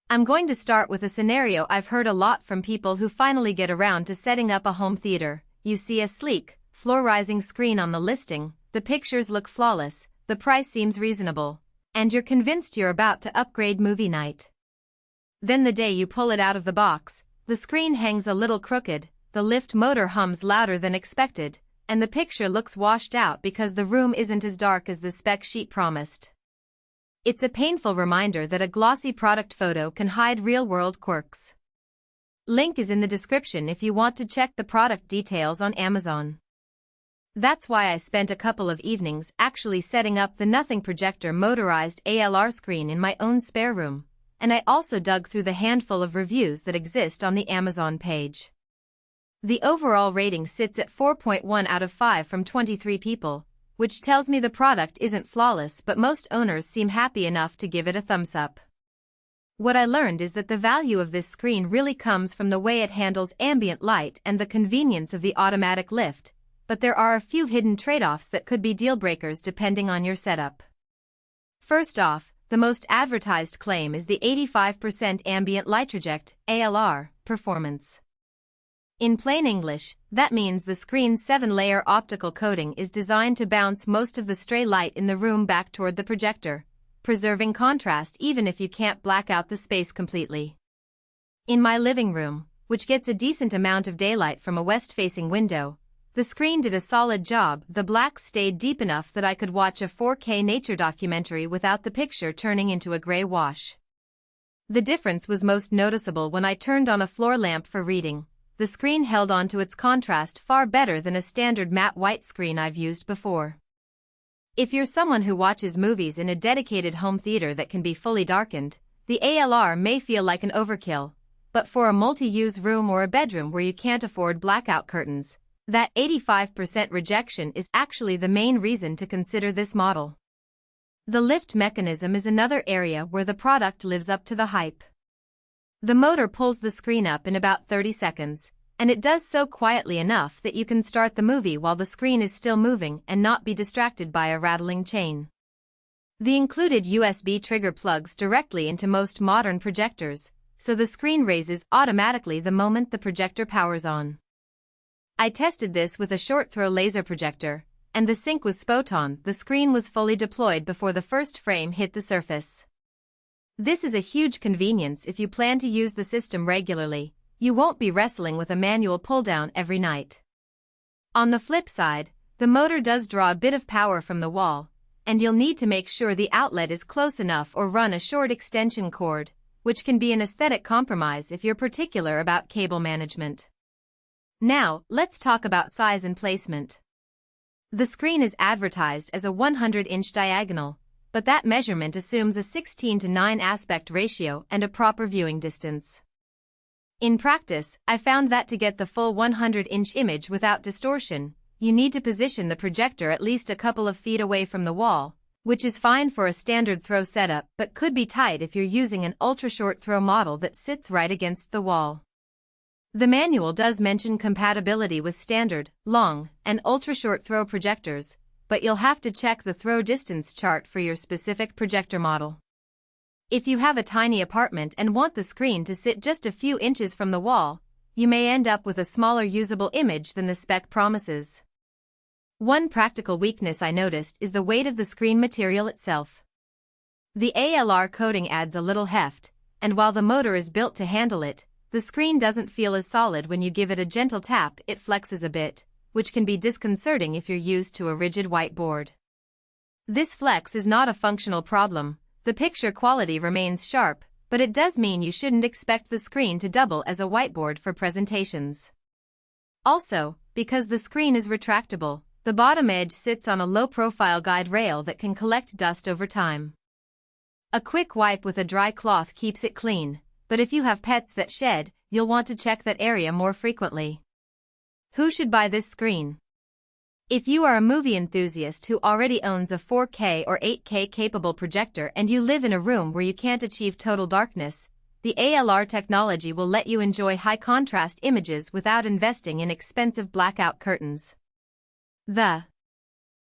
I'm going to start with a scenario I've heard a lot from people who finally get around to setting up a home theater. You see a sleek, floor-rising screen on the listing, the pictures look flawless, the price seems reasonable, and you're convinced you're about to upgrade movie night. Then the day you pull it out of the box, the screen hangs a little crooked, the lift motor hums louder than expected, and the picture looks washed out because the room isn't as dark as the spec sheet promised. It's a painful reminder that a glossy product photo can hide real-world quirks. Link is in the description if you want to check the product details on Amazon. That's why I spent a couple of evenings actually setting up the NothingProjector Motorized ALR screen in my own spare room, and I also dug through the handful of reviews that exist on the Amazon page. The overall rating sits at 4.1 out of 5 from 23 people, which tells me the product isn't flawless, but most owners seem happy enough to give it a thumbs up. What I learned is that the value of this screen really comes from the way it handles ambient light and the convenience of the automatic lift, but there are a few hidden trade-offs that could be deal-breakers depending on your setup. First off, the most advertised claim is the 85% ambient light reject ALR performance. In plain English, that means the screen's 7-layer optical coating is designed to bounce most of the stray light in the room back toward the projector, preserving contrast even if you can't black out the space completely. In my living room, which gets a decent amount of daylight from a west-facing window, the screen did a solid job. The black stayed deep enough that I could watch a 4K nature documentary without the picture turning into a gray wash. The difference was most noticeable when I turned on a floor lamp for reading. The screen held on to its contrast far better than a standard matte white screen I've used before. If you're someone who watches movies in a dedicated home theater that can be fully darkened, the ALR may feel like an overkill, but for a multi-use room or a bedroom where you can't afford blackout curtains, that 85% rejection is actually the main reason to consider this model. The lift mechanism is another area where the product lives up to the hype. The motor pulls the screen up in about 30 seconds, and it does so quietly enough that you can start the movie while the screen is still moving and not be distracted by a rattling chain. The included USB trigger plugs directly into most modern projectors, so the screen raises automatically the moment the projector powers on. I tested this with a short-throw laser projector, and the sync was spot on. The screen was fully deployed before the first frame hit the surface. This is a huge convenience if you plan to use the system regularly. You won't be wrestling with a manual pull-down every night. On the flip side, the motor does draw a bit of power from the wall, and you'll need to make sure the outlet is close enough or run a short extension cord, which can be an aesthetic compromise if you're particular about cable management. Now, let's talk about size and placement. The screen is advertised as a 100-inch diagonal, but that measurement assumes a 16:9 aspect ratio and a proper viewing distance. In practice, I found that to get the full 100-inch image without distortion, you need to position the projector at least a couple of feet away from the wall, which is fine for a standard throw setup but could be tight if you're using an ultra-short throw model that sits right against the wall. The manual does mention compatibility with standard, long, and ultra-short throw projectors, but you'll have to check the throw distance chart for your specific projector model. If you have a tiny apartment and want the screen to sit just a few inches from the wall, you may end up with a smaller usable image than the spec promises. One practical weakness I noticed is the weight of the screen material itself. The ALR coating adds a little heft, and while the motor is built to handle it, the screen doesn't feel as solid. When you give it a gentle tap, it flexes a bit, which can be disconcerting if you're used to a rigid whiteboard. This flex is not a functional problem. The picture quality remains sharp, but it does mean you shouldn't expect the screen to double as a whiteboard for presentations. Also, because the screen is retractable, the bottom edge sits on a low-profile guide rail that can collect dust over time. A quick wipe with a dry cloth keeps it clean, but if you have pets that shed, you'll want to check that area more frequently. Who should buy this screen? If you are a movie enthusiast who already owns a 4K or 8K capable projector and you live in a room where you can't achieve total darkness, the ALR technology will let you enjoy high-contrast images without investing in expensive blackout curtains. The